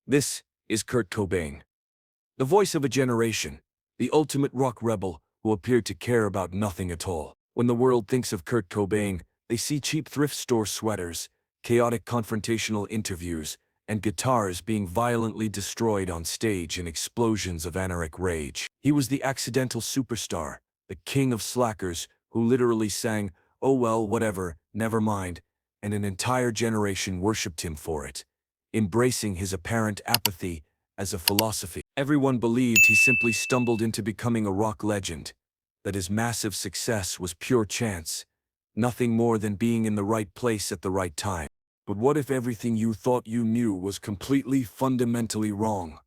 This is Kurt Cobain, the voice of a generation, the ultimate rock rebel who appeared to care about nothing at all. When the world thinks of Kurt Cobain, they see cheap thrift store sweaters, chaotic confrontational interviews, and guitars being violently destroyed on stage in explosions of anarchic rage. He was the accidental superstar, the king of slackers, who literally sang, "Oh well, whatever, never mind," and an entire generation worshipped him for it, embracing his apparent apathy as a philosophy. Everyone believed he simply stumbled into becoming a rock legend, that his massive success was pure chance, nothing more than being in the right place at the right time. But what if everything you thought you knew was completely fundamentally wrong?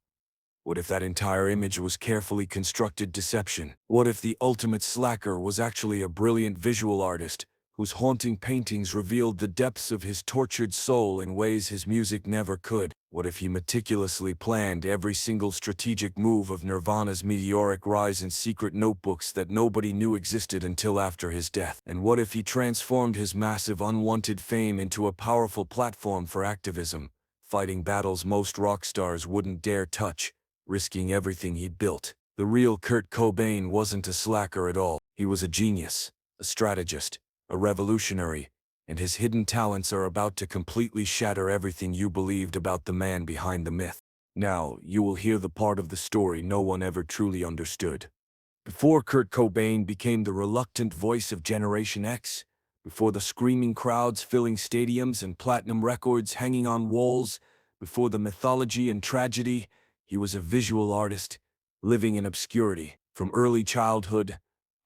What if that entire image was carefully constructed deception? What if the ultimate slacker was actually a brilliant visual artist whose haunting paintings revealed the depths of his tortured soul in ways his music never could? What if he meticulously planned every single strategic move of Nirvana's meteoric rise in secret notebooks that nobody knew existed until after his death? And what if he transformed his massive unwanted fame into a powerful platform for activism, fighting battles most rock stars wouldn't dare touch, risking everything he'd built? The real Kurt Cobain wasn't a slacker at all. He was a genius, a strategist, a revolutionary, and his hidden talents are about to completely shatter everything you believed about the man behind the myth. Now, you will hear the part of the story no one ever truly understood. Before Kurt Cobain became the reluctant voice of Generation X, before the screaming crowds filling stadiums and platinum records hanging on walls, before the mythology and tragedy, he was a visual artist, living in obscurity. From early childhood,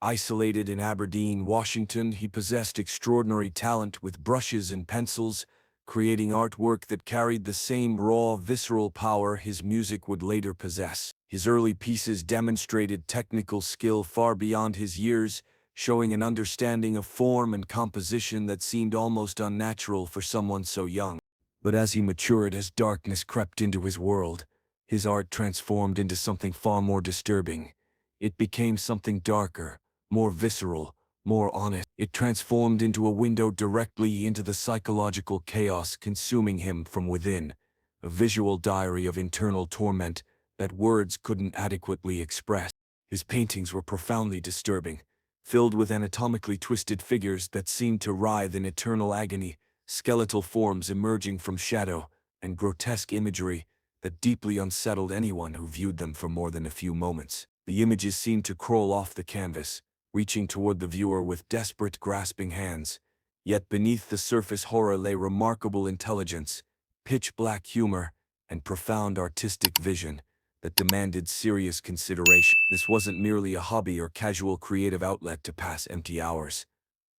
isolated in Aberdeen, Washington, he possessed extraordinary talent with brushes and pencils, creating artwork that carried the same raw, visceral power his music would later possess. His early pieces demonstrated technical skill far beyond his years, showing an understanding of form and composition that seemed almost unnatural for someone so young. But as he matured, as darkness crept into his world, his art transformed into something far more disturbing. It became something darker, more visceral, more honest. It transformed into a window directly into the psychological chaos consuming him from within, a visual diary of internal torment that words couldn't adequately express. His paintings were profoundly disturbing, filled with anatomically twisted figures that seemed to writhe in eternal agony, skeletal forms emerging from shadow, and grotesque imagery that deeply unsettled anyone who viewed them for more than a few moments. The images seemed to crawl off the canvas, reaching toward the viewer with desperate, grasping hands. Yet beneath the surface horror lay remarkable intelligence, pitch-black humor, and profound artistic vision that demanded serious consideration. This wasn't merely a hobby or casual creative outlet to pass empty hours.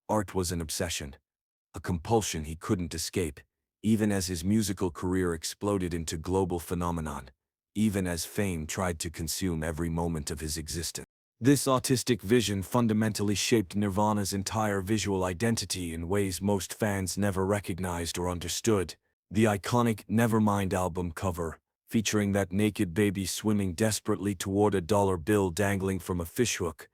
Art was an obsession, a compulsion he couldn't escape, even as his musical career exploded into global phenomenon, even as fame tried to consume every moment of his existence. This autistic vision fundamentally shaped Nirvana's entire visual identity in ways most fans never recognized or understood. The iconic Nevermind album cover, featuring that naked baby swimming desperately toward a dollar bill dangling from a fishhook,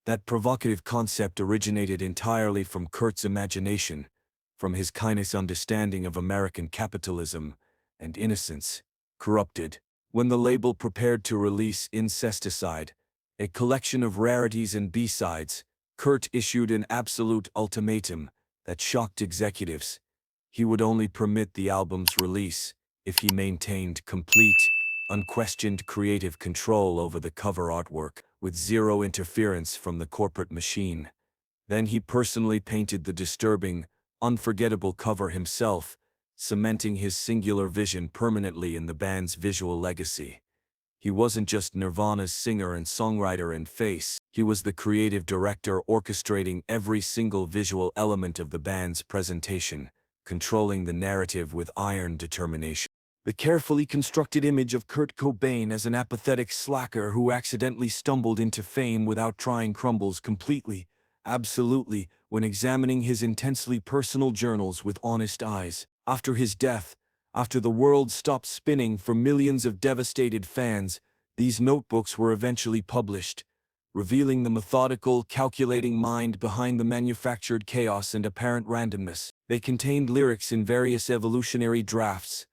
that provocative concept originated entirely from Kurt's imagination, from his kindness understanding of American capitalism and innocence, corrupted. When the label prepared to release Incesticide, a collection of rarities and B-sides, Kurt issued an absolute ultimatum that shocked executives. He would only permit the album's release if he maintained complete, unquestioned creative control over the cover artwork, with zero interference from the corporate machine. Then he personally painted the disturbing, unforgettable cover himself, cementing his singular vision permanently in the band's visual legacy. He wasn't just Nirvana's singer and songwriter and face, he was the creative director orchestrating every single visual element of the band's presentation, controlling the narrative with iron determination. The carefully constructed image of Kurt Cobain as an apathetic slacker who accidentally stumbled into fame without trying crumbles completely, absolutely, when examining his intensely personal journals with honest eyes. After his death, after the world stopped spinning for millions of devastated fans, these notebooks were eventually published, revealing the methodical, calculating mind behind the manufactured chaos and apparent randomness. They contained lyrics in various evolutionary drafts,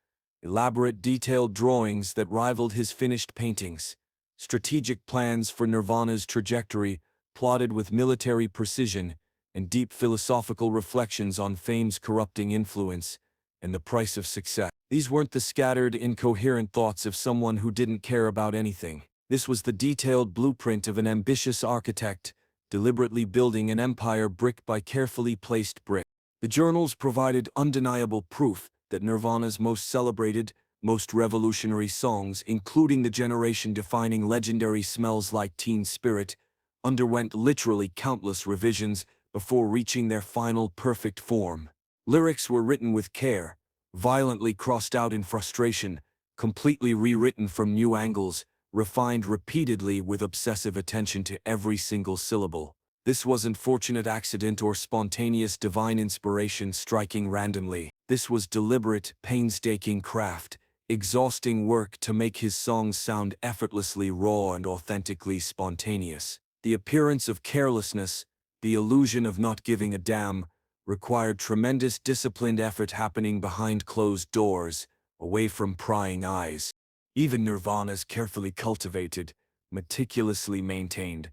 elaborate detailed drawings that rivaled his finished paintings, strategic plans for Nirvana's trajectory plotted with military precision, and deep philosophical reflections on fame's corrupting influence and the price of success. These weren't the scattered, incoherent thoughts of someone who didn't care about anything. This was the detailed blueprint of an ambitious architect, deliberately building an empire brick by carefully placed brick. The journals provided undeniable proof that Nirvana's most celebrated, most revolutionary songs, including the generation-defining legendary Smells Like Teen Spirit, underwent literally countless revisions before reaching their final perfect form. Lyrics were written with care, violently crossed out in frustration, completely rewritten from new angles, refined repeatedly with obsessive attention to every single syllable. This wasn't fortunate accident or spontaneous divine inspiration striking randomly. This was deliberate, painstaking craft, exhausting work to make his songs sound effortlessly raw and authentically spontaneous. The appearance of carelessness, the illusion of not giving a damn, required tremendous disciplined effort happening behind closed doors, away from prying eyes. Even Nirvana's carefully cultivated, meticulously maintained,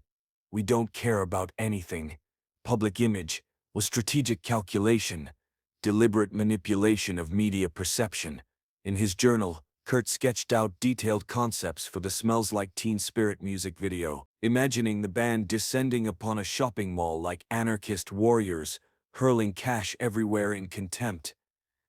"We don't care about anything" public image was strategic calculation, deliberate manipulation of media perception. In his journal, Kurt sketched out detailed concepts for the Smells Like Teen Spirit music video, imagining the band descending upon a shopping mall like anarchist warriors, hurling cash everywhere in contempt,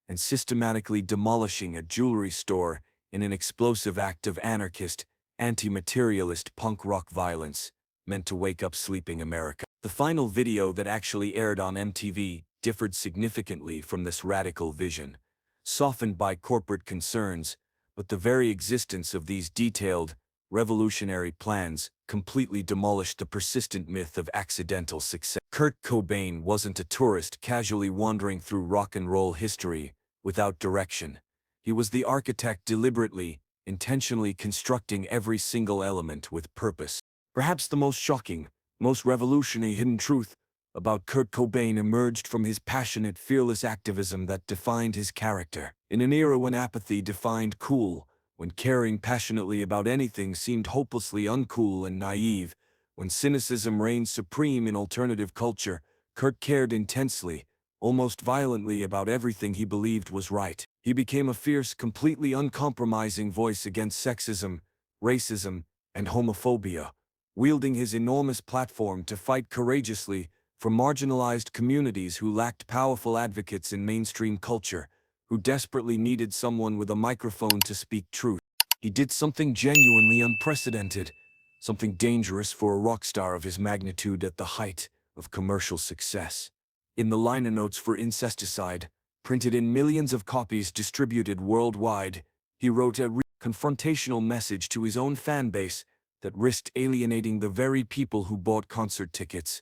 and systematically demolishing a jewelry store in an explosive act of anarchist, anti-materialist punk rock violence, meant to wake up sleeping America. The final video that actually aired on MTV differed significantly from this radical vision, softened by corporate concerns, but the very existence of these detailed, revolutionary plans completely demolished the persistent myth of accidental success. Kurt Cobain wasn't a tourist casually wandering through rock and roll history without direction. He was the architect deliberately, intentionally constructing every single element with purpose. Perhaps the most shocking, most revolutionary hidden truth about Kurt Cobain emerged from his passionate, fearless activism that defined his character. In an era when apathy defined cool, when caring passionately about anything seemed hopelessly uncool and naive, when cynicism reigned supreme in alternative culture, Kurt cared intensely, almost violently about everything he believed was right. He became a fierce, completely uncompromising voice against sexism, racism, and homophobia, wielding his enormous platform to fight courageously for marginalized communities who lacked powerful advocates in mainstream culture, who desperately needed someone with a microphone to speak truth. He did something genuinely unprecedented, something dangerous for a rock star of his magnitude at the height of commercial success. In the liner notes for Incesticide, printed in millions of copies distributed worldwide, he wrote a confrontational message to his own fan base that risked alienating the very people who bought concert tickets.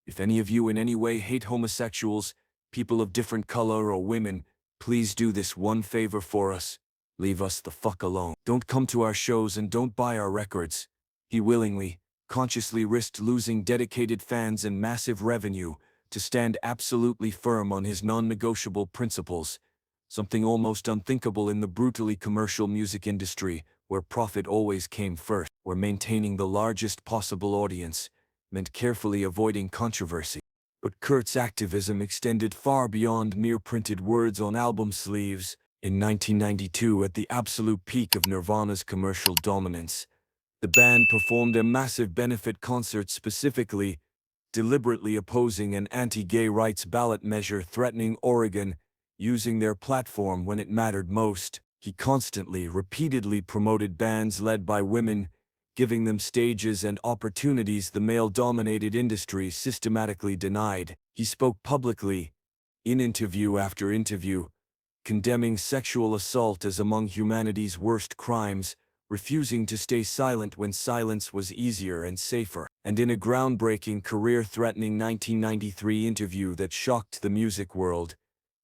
If any of you in any way hate homosexuals, people of different color or women, please do this one favor for us. Leave us the fuck alone. Don't come to our shows and don't buy our records. He willingly, consciously risked losing dedicated fans and massive revenue to stand absolutely firm on his non-negotiable principles, something almost unthinkable in the brutally commercial music industry, where profit always came first, where maintaining the largest possible audience meant carefully avoiding controversy. But Kurt's activism extended far beyond mere printed words on album sleeves. In 1992, at the absolute peak of Nirvana's commercial dominance, the band performed a massive benefit concert specifically, deliberately opposing an anti-gay rights ballot measure threatening Oregon, using their platform when it mattered most. He constantly, repeatedly promoted bands led by women, giving them stages and opportunities the male-dominated industry systematically denied. He spoke publicly, in interview after interview, condemning sexual assault as among humanity's worst crimes, refusing to stay silent when silence was easier and safer. And in a groundbreaking, career-threatening 1993 interview that shocked the music world,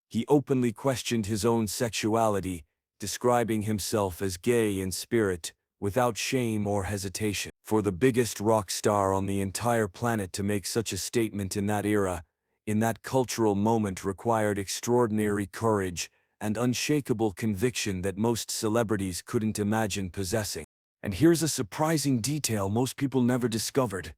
he openly questioned his own sexuality, describing himself as gay in spirit, without shame or hesitation. For the biggest rock star on the entire planet to make such a statement in that era, in that cultural moment, required extraordinary courage and unshakable conviction that most celebrities couldn't imagine possessing. And here's a surprising detail most people never discovered: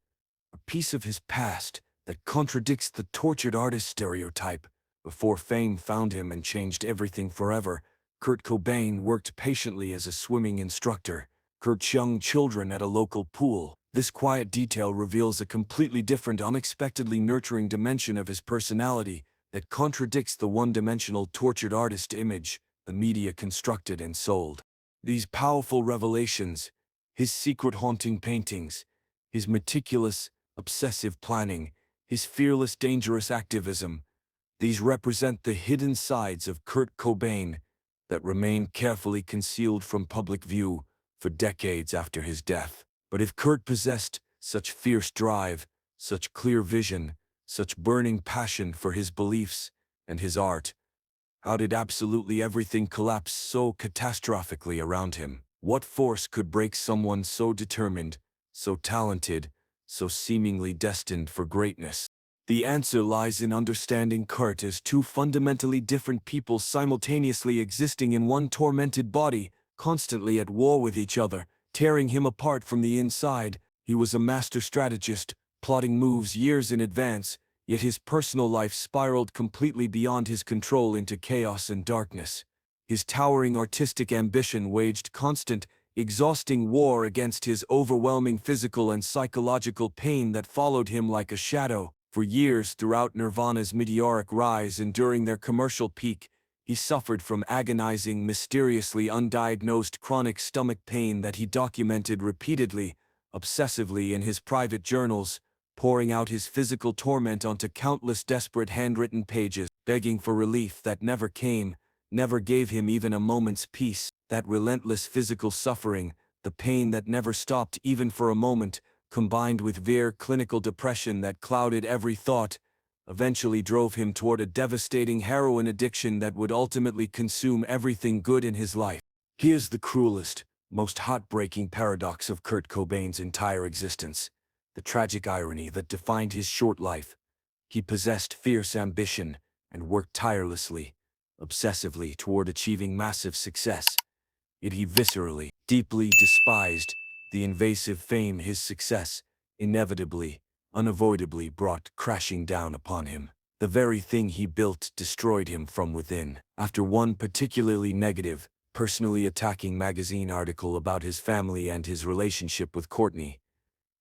a piece of his past that contradicts the tortured artist stereotype. Before fame found him and changed everything forever, Kurt Cobain worked patiently as a swimming instructor, coached young children at a local pool. This quiet detail reveals a completely different, unexpectedly nurturing dimension of his personality that contradicts the one-dimensional tortured artist image the media constructed and sold. These powerful revelations, his secret haunting paintings, his meticulous, obsessive planning, his fearless, dangerous activism, these represent the hidden sides of Kurt Cobain that remain carefully concealed from public view for decades after his death. But if Kurt possessed such fierce drive, such clear vision, such burning passion for his beliefs and his art, how did absolutely everything collapse so catastrophically around him? What force could break someone so determined, so talented, so seemingly destined for greatness? The answer lies in understanding Kurt as two fundamentally different people simultaneously existing in one tormented body, constantly at war with each other, tearing him apart from the inside. He was a master strategist, plotting moves years in advance, yet his personal life spiraled completely beyond his control into chaos and darkness. His towering artistic ambition waged constant, exhausting war against his overwhelming physical and psychological pain that followed him like a shadow. For years throughout Nirvana's meteoric rise and during their commercial peak, he suffered from agonizing, mysteriously undiagnosed chronic stomach pain that he documented repeatedly, obsessively in his private journals, pouring out his physical torment onto countless desperate handwritten pages, begging for relief that never came, never gave him even a moment's peace. That relentless physical suffering, the pain that never stopped even for a moment, combined with severe clinical depression that clouded every thought, eventually drove him toward a devastating heroin addiction that would ultimately consume everything good in his life. Here's the cruelest, most heartbreaking paradox of Kurt Cobain's entire existence, the tragic irony that defined his short life. He possessed fierce ambition and worked tirelessly, obsessively toward achieving massive success. Yet he viscerally, deeply despised the invasive fame his success inevitably, unavoidably brought crashing down upon him. The very thing he built destroyed him from within. After one particularly negative, personally attacking magazine article about his family and his relationship with Courtney,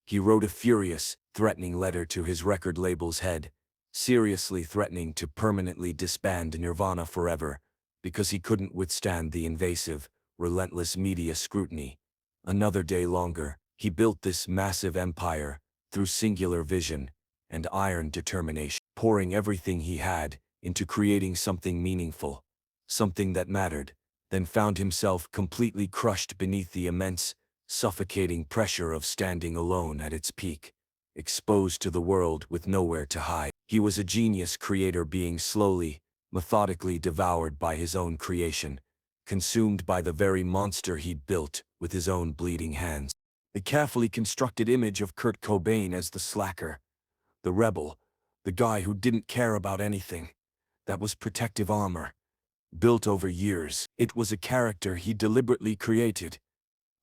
he wrote a furious, threatening letter to his record label's head, seriously threatening to permanently disband Nirvana forever because he couldn't withstand the invasive, relentless media scrutiny. Another day longer, he built this massive empire through singular vision and iron determination, pouring everything he had into creating something meaningful, something that mattered, then found himself completely crushed beneath the immense, suffocating pressure of standing alone at its peak, exposed to the world with nowhere to hide. He was a genius creator being slowly, methodically devoured by his own creation, consumed by the very monster he'd built with his own bleeding hands. The carefully constructed image of Kurt Cobain as the slacker, the rebel, the guy who didn't care about anything, that was protective armor, built over years. It was a character he deliberately created,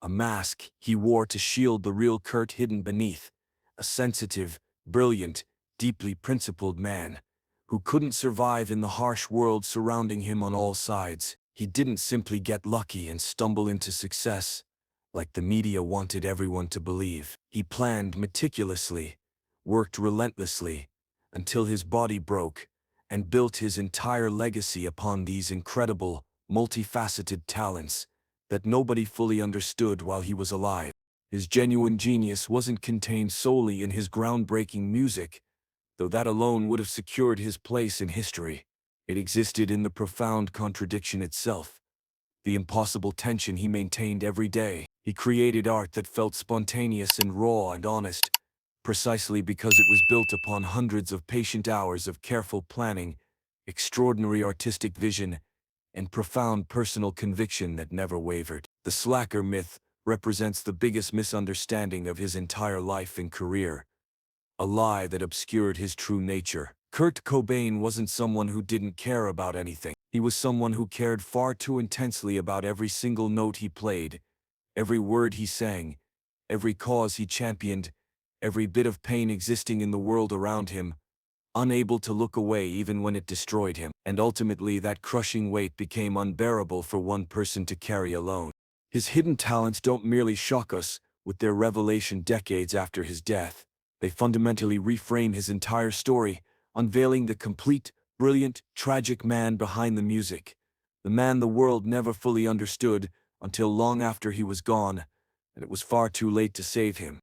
a mask he wore to shield the real Kurt hidden beneath, a sensitive, brilliant, deeply principled man who couldn't survive in the harsh world surrounding him on all sides. He didn't simply get lucky and stumble into success, like the media wanted everyone to believe. He planned meticulously, worked relentlessly, until his body broke, and built his entire legacy upon these incredible, multifaceted talents that nobody fully understood while he was alive. His genuine genius wasn't contained solely in his groundbreaking music, though that alone would have secured his place in history. It existed in the profound contradiction itself, the impossible tension he maintained every day. He created art that felt spontaneous and raw and honest, precisely because it was built upon hundreds of patient hours of careful planning, extraordinary artistic vision, and profound personal conviction that never wavered. The slacker myth represents the biggest misunderstanding of his entire life and career, a lie that obscured his true nature. Kurt Cobain wasn't someone who didn't care about anything. He was someone who cared far too intensely about every single note he played, every word he sang, every cause he championed, every bit of pain existing in the world around him, unable to look away even when it destroyed him. And ultimately that crushing weight became unbearable for one person to carry alone. His hidden talents don't merely shock us with their revelation decades after his death. They fundamentally reframe his entire story, unveiling the complete, brilliant, tragic man behind the music. The man the world never fully understood until long after he was gone, and it was far too late to save him.